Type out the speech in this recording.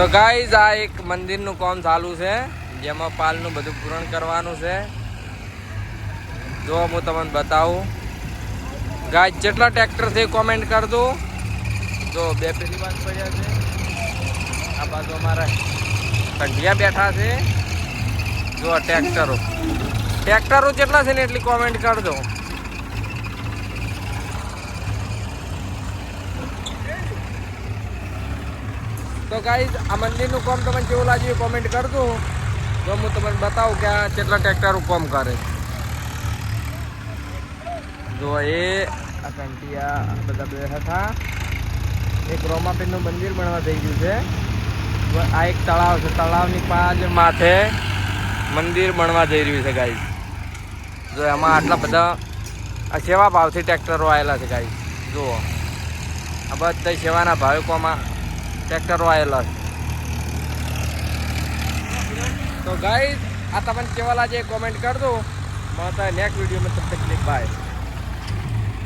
તો ગાઈઝ આ એક મંદિરનું કામ ચાલુ છે જેમાં પાલનું બધું પૂરણ કરવાનું છે. જો હું તમને બતાવું ગાઈઝ જેટલા ટ્રેક્ટર છે કોમેન્ટ કર દો. જો બે પેલી વાત પડ્યા છે, આ બાજુ અમારા કંઢિયા બેઠા છે. જો ટ્રેક્ટરો જેટલા છે ને એટલી કોમેન્ટ કર દો. તો ગાઈઝ આ મંદિરનું કામ તમને કેવું લાગ્યું કોમેન્ટ કરજો. તો હું તમને બતાવું કે આ કેટલા ટ્રેક્ટરો કામ કરે. જો એ આ કંટિયા બધા બે હતા. એક રોમાપીરનું મંદિર બનવા થઈ ગયું છે. આ એક તળાવ છે, તળાવની પાછળ માથે મંદિર બનવા જઈ રહ્યું છે ગાઈઝ. જો એમાં આટલા બધા આ સેવા ભાવથી ટ્રેક્ટરો આવેલા છે ગાઈઝ. જુઓ આ બધા સેવાના ભાવિકોમાં ટ્રેક્ટરો આવેલા છે. તો ગાઈઝ આ તમને કેવા લાગે કોમેન્ટ કરજો. મળતા નેક્સ્ટ વિડીયોમાં તબ તક બાય.